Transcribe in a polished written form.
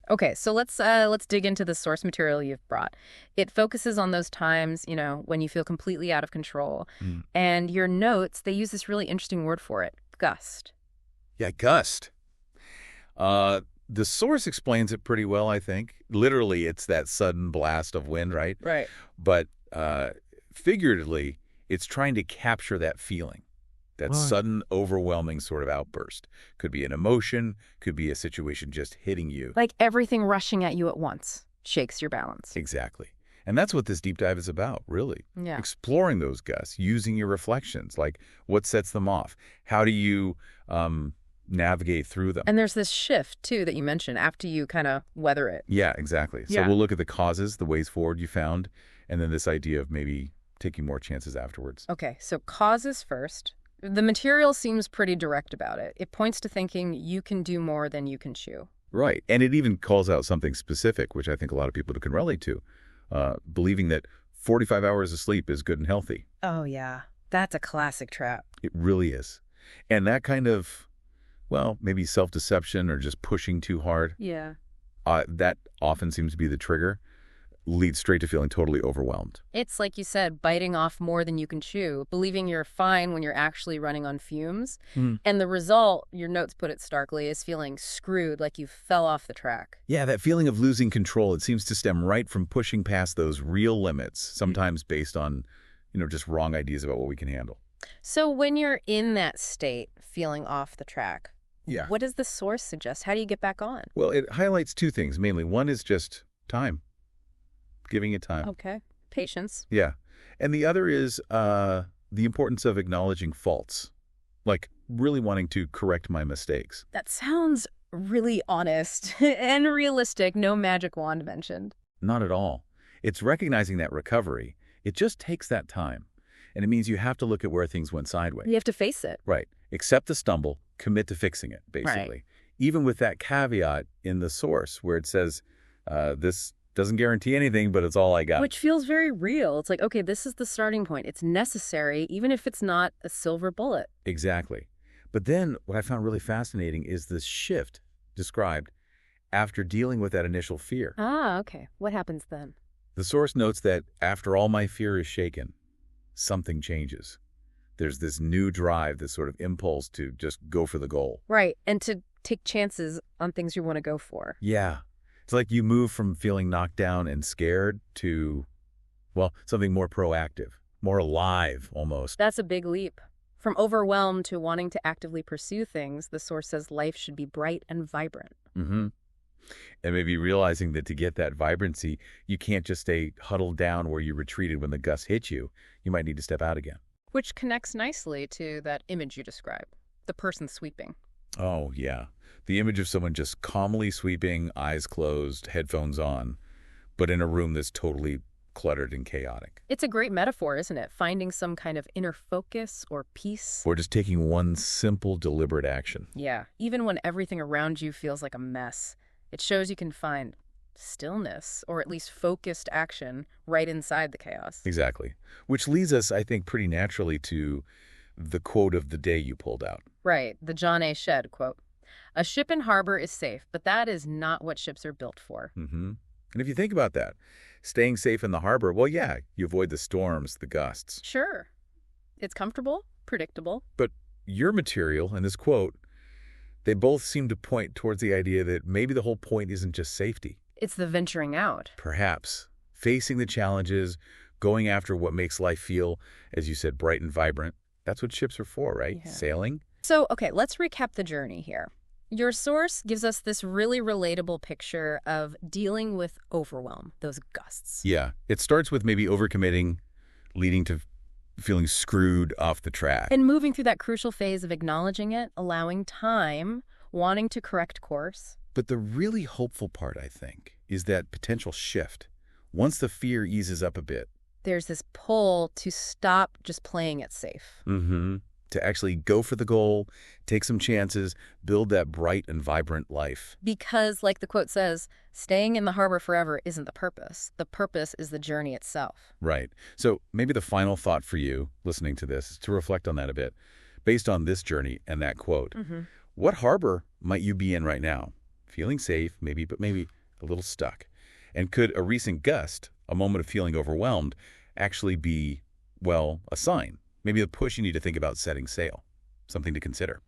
Okay, so let's dig into the source material you've brought. It focuses on those times, when you feel completely out of control. Mm. And your notes, they use this really interesting word for it, gust. Yeah, gust. The source explains it pretty well, I think. Literally, it's that sudden blast of wind, right? Right. But figuratively, it's trying to capture that feeling, that Right. sudden, overwhelming sort of outburst. Could be an emotion, could be a situation just hitting you. Like everything rushing at you at once shakes your balance. Exactly. And that's what this deep dive is about, really. Yeah. Exploring those gusts, using your reflections, like what sets them off? How do you navigate through them? And there's this shift, too, that you mentioned after you kind of weather it. Yeah, exactly. So Yeah. we'll look at the causes, the ways forward you found, and then this idea of maybe taking more chances afterwards. Okay, so causes first. The material seems pretty direct about it. It points to thinking you can do more than you can chew. Right. And it even calls out something specific, which I think a lot of people can relate to, believing that 45 hours of sleep is good and healthy. Oh, yeah. That's a classic trap. It really is. And that kind of, well, maybe self-deception or just pushing too hard, Yeah. that often seems to be the trigger, leads straight to feeling totally overwhelmed. It's like you said, biting off more than you can chew, believing you're fine when you're actually running on fumes. And the result, your notes put it starkly, is feeling screwed, like you fell off the track. Yeah, that feeling of losing control, it seems to stem right from pushing past those real limits, sometimes based on, just wrong ideas about what we can handle. So when you're in that state, feeling off the track, Yeah. what does the source suggest? How do you get back on? Well, it highlights two things, mainly. One is just time, giving it time. Okay. Patience. Yeah. And the other is the importance of acknowledging faults, like really wanting to correct my mistakes. That sounds really honest and realistic. No magic wand mentioned. Not at all. It's recognizing that recovery. It just takes that time. And it means you have to look at where things went sideways. You have to face it. Right. Accept the stumble, commit to fixing it, basically. Right. Even with that caveat in the source where it says, this doesn't guarantee anything, but it's all I got. Which feels very real. It's like, okay, this is the starting point. It's necessary, even if it's not a silver bullet. Exactly. But then what I found really fascinating is this shift described after dealing with that initial fear. Ah, okay. What happens then? The source notes that after all my fear is shaken, something changes. There's this new drive, this sort of impulse to just go for the goal. Right. And to take chances on things you want to go for. Yeah. It's like you move from feeling knocked down and scared to, well, something more proactive, more alive almost. That's a big leap. From overwhelmed to wanting to actively pursue things, the source says life should be bright and vibrant. Mm-hmm. And maybe realizing that to get that vibrancy, you can't just stay huddled down where you retreated when the gust hit you. You might need to step out again. Which connects nicely to that image you described, the person sweeping. Oh, yeah. The image of someone just calmly sweeping, eyes closed, headphones on, but in a room that's totally cluttered and chaotic. It's a great metaphor, isn't it? Finding some kind of inner focus or peace. Or just taking one simple, deliberate action. Yeah, even when everything around you feels like a mess, it shows you can find stillness, or at least focused action, right inside the chaos. Exactly. Which leads us, I think, pretty naturally to the quote of the day you pulled out. Right, the John A. Shedd quote. A ship in harbor is safe, but that is not what ships are built for. Mm-hmm. And if you think about that, staying safe in the harbor, well, yeah, you avoid the storms, the gusts. Sure. It's comfortable, predictable. But your material and this quote, they both seem to point towards the idea that maybe the whole point isn't just safety. It's the venturing out. Perhaps. Facing the challenges, going after what makes life feel, as you said, bright and vibrant. That's what ships are for, right? Yeah. Sailing. So, okay, let's recap the journey here. Your source gives us this really relatable picture of dealing with overwhelm, those gusts. Yeah. It starts with maybe overcommitting, leading to feeling screwed off the track. And moving through that crucial phase of acknowledging it, allowing time, wanting to correct course. But the really hopeful part, I think, is that potential shift. Once the fear eases up a bit. There's this pull to stop just playing it safe. Mm-hmm. To actually go for the goal, take some chances, build that bright and vibrant life. Because, like the quote says, staying in the harbor forever isn't the purpose. The purpose is the journey itself. Right. So maybe the final thought for you listening to this is to reflect on that a bit. Based on this journey and that quote, what harbor might you be in right now? Feeling safe, maybe, but maybe a little stuck. And could a recent gust, a moment of feeling overwhelmed, actually be, well, a sign? Maybe a push you need to think about setting sail. Something to consider.